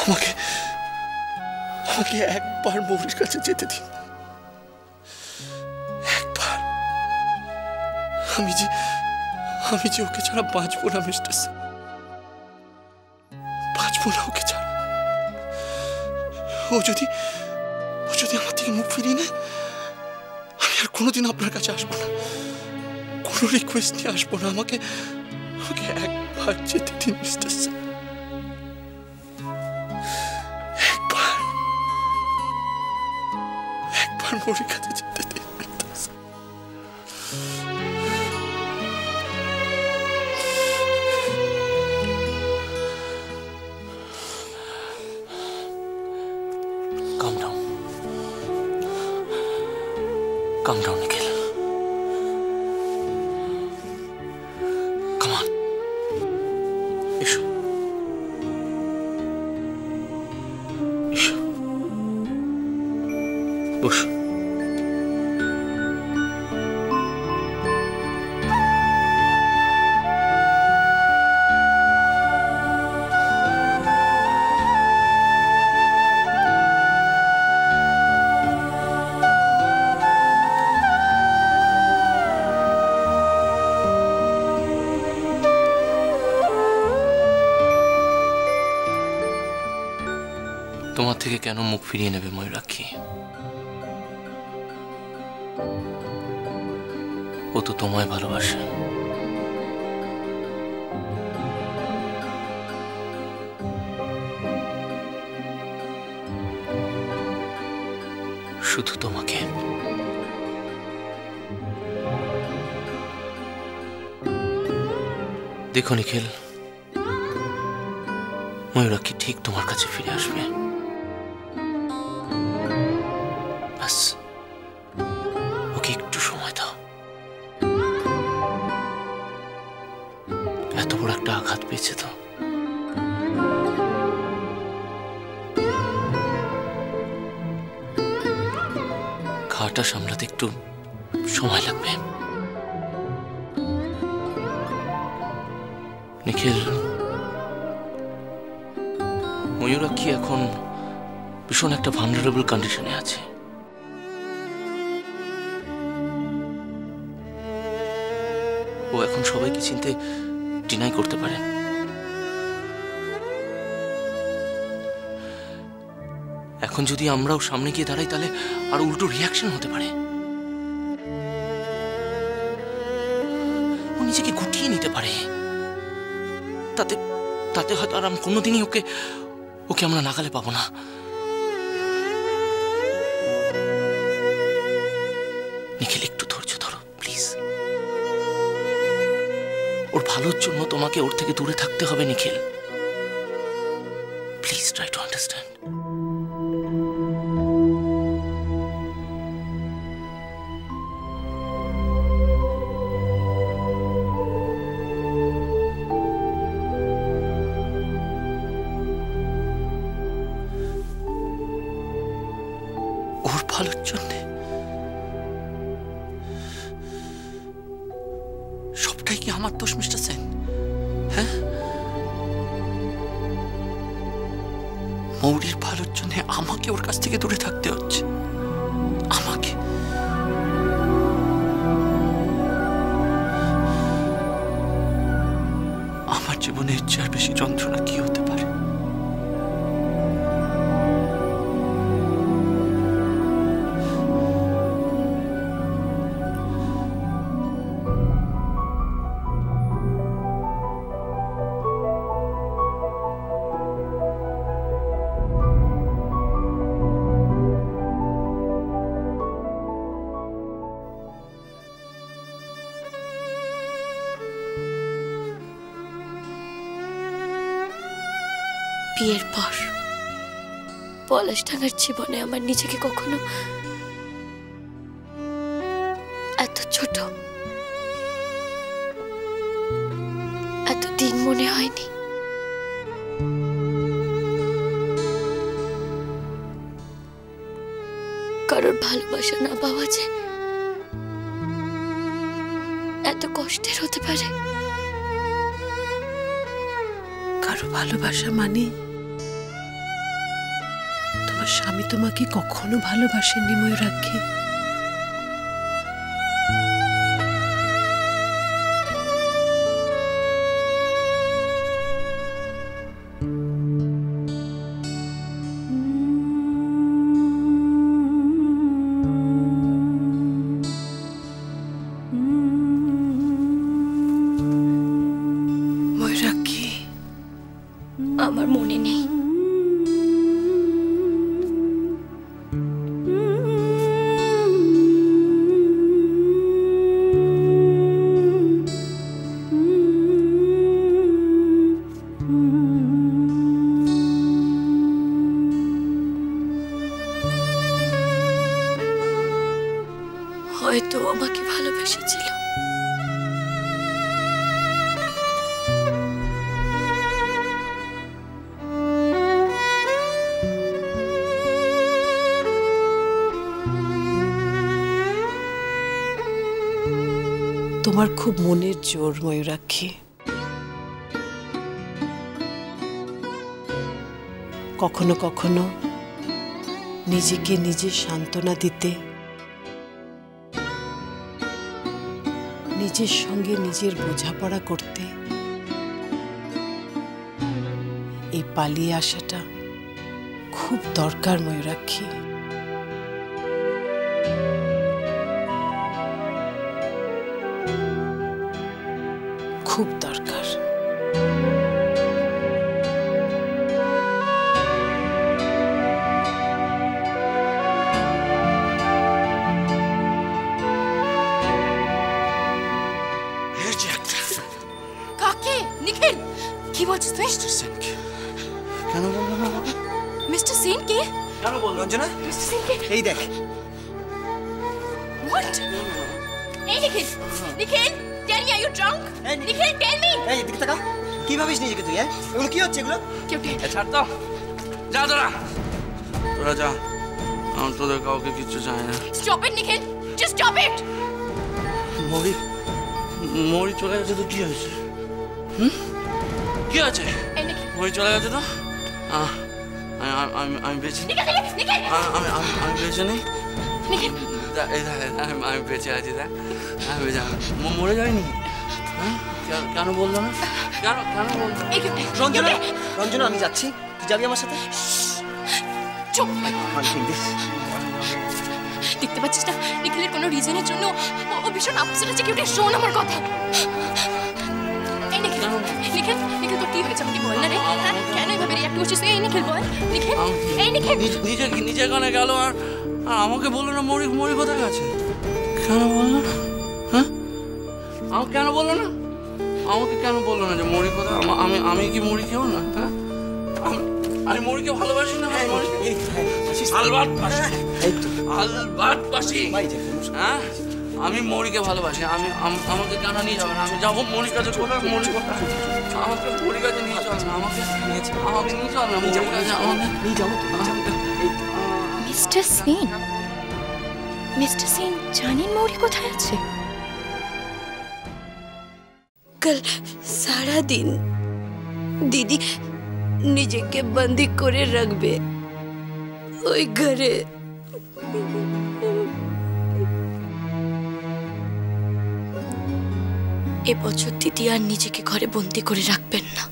আমাকে আমাকে একবার মৌরির কাছে যেতে দিন, একবার। আমি যে ওকে ছাড়া বাঁচবো না মিস্টার স্যার, বাঁচবো না ওকে ছাড়া। ও যদি আমার থেকে মুখ ফিরিয়ে নেয়, আমি আর কোনোদিন আপনার কাছে আসবো না, কোনো রিকোয়েস্ট নিয়ে আসবো না। আমাকে একবার যেতে দিন মিস্টার স্যার, একবার মৌরির কাছে যেতে দিন। Calm down, Nikhil. Come on. Ishu. Bush. তোমার থেকে কেন মুখ ফিরিয়ে নেবে ময়ূরাক্ষী? ও তো তোমায় ভালোবাসে। শুধু তোমাকে। দেখো নিখিল, ময়ূরাক্ষী ঠিক তোমার কাছে ফিরে আসবে। ওকে একটু সময় দাও। এত বড় একটা আঘাত পেয়েছে তো, ঘাটা সামলাতে একটু সময় লাগবে। নিখিল, ময়ূরাক্ষী এখন ভীষণ একটা ভালনারেবল কন্ডিশনে আছে। ও এখন সবাইকে চিনতে ডিনাই করতে পারে। এখন যদি আমরাও সামনে গিয়ে দাঁড়াই, তাহলে আর উল্টো রিয়াকশন হতে পারে। ও নিজেকে গুটিয়ে নিতে পারে। তাতে হয়তো আর আমি কোনোদিনই ওকে আমরা নাগালে পাবো না। নিখিল, একটু ধৈর্য ধরো প্লিজ। ওর ভালোর জন্য তোমাকে ওর থেকে দূরে থাকতে হবে Nikhil. Please try to understand. ওর ভালোর জন্যে সবটাই কি আমার দোষ মিস্টার সেন? হ্যাঁ, মৌরির ভালোর জন্য আমাকে ওর কাছ থেকে দূরে থাকতে হচ্ছে। আমাকে আমার জীবনের চেয়ে বেশি যন্ত্রণা কি হতে পারে? বিয়ের পর পলাশডাঙ্গার জীবনে আমার নিজেকে কখনো এত ছোট, এত দিন মনে হয়নি। কারোর ভালোবাসা না পাওয়া যে এত কষ্টের হতে পারে। কারো ভালোবাসা মানে তোমার স্বামী তোমাকে কখনো ভালোবাসেননি ময়ূরাক্ষী। ময়ূরাক্ষী, আমার মনে নেই। হয়তো আমাকে ভালোবেসেছিল। তোমার খুব মনের জোর ময়ূরাক্ষী। কখনো কখনো নিজেকে নিজে সান্ত্বনা দিতে, নিজের সঙ্গে নিজের বোঝাপড়া করতে এই পালিয়ে আসাটা খুব দরকার ময়ূরাক্ষী। খুব দরকার। কাকে? নিখিল, কি বলছিস তুই? কেন বললো না বাবা? মিস্টার সেন কে? কেন বল রঞ্জনা? মিস্টার সেন কে? এই দেখ। What? এই নিখিল, নিখিল, tell me, are you drunk? Nikhil, tell me. এই এদিকে তাকা। কি ভাবিস নিজেকে তুই? এগুলো কি হচ্ছে এগুলো? ছাড় তো, যা তোরা যা। আমার তোদের কাউকে কিচ্ছু চায় না। Stop it, Nikhil, just stop it. মরি চলে গেছে তো কি হয়েছে? কি আছে? এই নিখিল, মরি চলে গেছে তো আমি বেঁচে নিখিল, নিখিল, আমি বেঁচে নেই। নিখিল, আমি বেঁচে আছি। দেখ আমি বেঁচে মরে যাইনি। হ্যাঁ কেন বললো না? কেন বললো? রঞ্জনা, রঞ্জনা আমি যাচ্ছি, তুই যাবি আমার সাথে? চুপ। দিস দেখতে পাচ্ছিস না নিখিলের কোনো রিজনের জন্য ও ভীষণ আপসেট আছে। কেউ শোন আমার কথা। এই নিখিল, নিখিল, নিখিল তো কি হয়েছে আমাকে বল না রে। কেন এভাবে রিঅ্যাক্ট করছিস? এই নিখিল বল। নিখিল, এই নিখিল, নিজে কানে গেল আর আমাকে বললো না মরি কোথায় গেছে? কেন বললো না? হ্যাঁ আমাকে কেন বললো না? আমাকে কেন বললো না যে মরি কোথায়? আমি কি মরি কেউ না? হ্যাঁ আমি মরিকে ভালোবাসি না। হ্যাঁ আমি মরিকে ভালোবাসি। আমাকে কেন নিয়ে যাবেন? আমি যাবো মরির কাছে। কোথায় মরি? কোথায়? আমাকে মরির কাছে নিয়ে চল না। আমাকে নিয়ে চল না মরির কাছে। আমাকে নিয়ে যাবো। মিস্টার সেন জানেন মৌরি কোথায় আছে? कल सारा दिन दीदी নিজেকে বন্দি করে রাখবে ওই ঘরে। এবছর দিদি আর নিজেকে ঘরে বন্দি করে রাখবেন না।